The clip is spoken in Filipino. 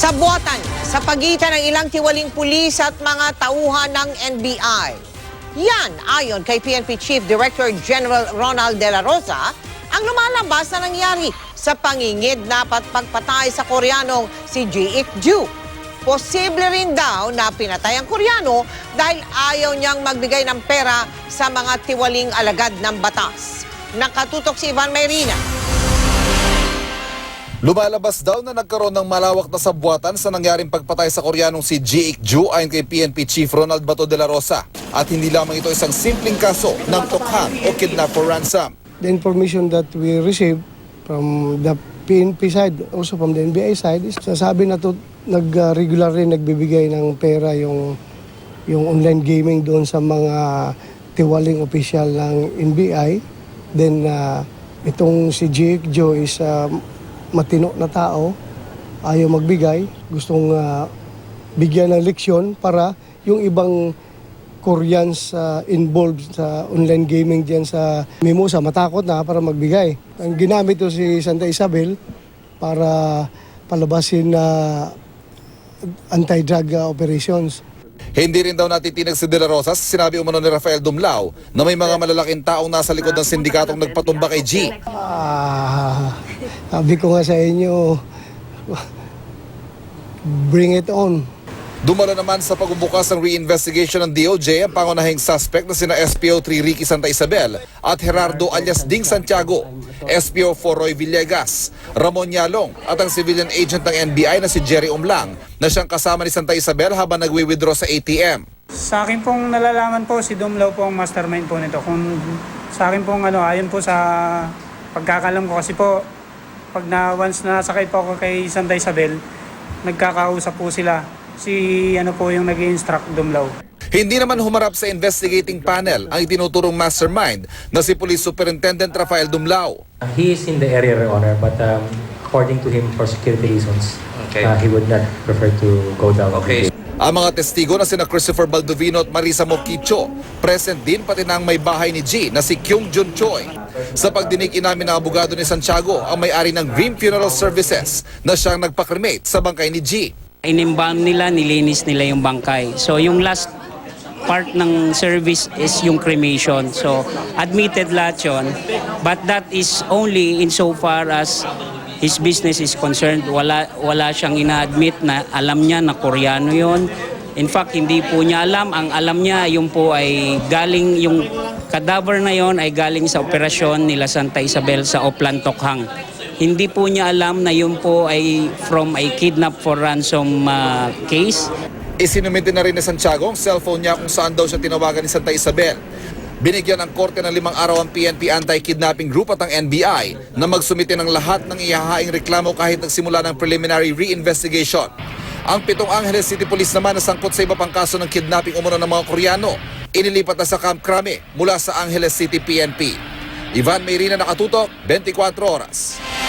Sabuatan sa pagitan ng ilang tiwaling pulis at mga tauhan ng NBI. Yan ayon kay PNP Chief Director General Ronald De La Rosa ang lumalabas na nangyari sa pangingid na pagpatay sa Koreanong si Ji-ik Ju. Posible rin daw na pinatay ang Koreano dahil ayaw niyang magbigay ng pera sa mga tiwaling alagad ng batas. Nakatutok si Ivan Mayrina. Lumalabas daw na nagkaroon ng malawak na sabwatan sa nangyaring pagpatay sa Koreanong si Ji-ik Ju ayon kay PNP Chief Ronald Bato de la Rosa. At hindi lamang ito isang simpleng kaso ng tokhang o kidnap for ransom. The information that we received from the PNP side, also from the NBI side, is sasabi na to regular rin nagbibigay ng pera yung online gaming doon sa mga tiwaling opisyal ng NBI. Then itong si Ji-ik Ju is matino na tao, ayaw magbigay, gustong bigyan ng leksyon para yung ibang Koreans involved sa online gaming dyan sa Mimosa, matakot na para magbigay. Ang ginamit to si Santa Isabel para palabasin na anti-drug operations. Hindi rin daw natitinag si De La Rosa sa sinabi umano ni Rafael Dumlao na may mga malalaking taong nasa likod ng sindikatong nagpatumba kay G. Sabi ko nga sa inyo, bring it on. Dumalo naman sa pagbubukas ng reinvestigation ng DOJ ang pangunahing suspect na sina SPO3 Ricky Santa Isabel at Gerardo alias Ding Santiago, SPO4 Roy Villegas, Ramon Yalong at ang civilian agent ng NBI na si Jerry Umlang na siyang kasama ni Santa Isabel habang nagwi-withdraw sa ATM. Sa akin pong nalalaman po, si Dumlao po ang mastermind po nito. Kung sa akin pong ayon po sa pagkakalam ko kasi po, pag once na nasakay po ako kay Santa Isabel, nagkakausap po sila. Si po yung nag-i-instruct Dumlao. Hindi naman humarap sa investigating panel ang itinuturong mastermind na si Police Superintendent Rafael Dumlao. He is in the area, Your Honor, but according to him, for security reasons, he would not prefer to go down. Okay. Ang mga testigo na sina Christopher Baldovino at Marisa Moquicho, present din pati na ang may bahay ni G na si Kyung Jun Choi. Sa pagdinig inamin ng abogado ni Santiago ang may-ari ng Dream Funeral Services na siyang nagpakremate sa bangkay ni G. Inimbam nila, nilinis nila yung bangkay. So yung last part ng service is yung cremation. So admitted lahat yun. But that is only insofar as his business is concerned. Wala siyang ina-admit na alam niya na Koreano yun. In fact, hindi po niya alam. Ang alam niya, yung po ay galing, yung cadaver na yon ay galing sa operasyon nila Santa Isabel sa Oplan Tokhang. Hindi po niya alam na yun po ay from a kidnap for ransom case. Isinumite na rin ni Santiago ang cellphone niya kung saan daw siya tinawagan ni Santa Isabel. Binigyan ng korte ng 5 araw ang PNP Anti-Kidnapping Group at ang NBI na magsumite ng lahat ng ihahaing reklamo kahit nagsimula ng preliminary reinvestigation. Ang 7 Angeles City Police naman na sangkot sa iba pang kaso ng kidnapping umano ng mga Koreano, inilipat na sa Camp Crame mula sa Angeles City PNP. Ivan Mayrina, nakatutok, 24 oras.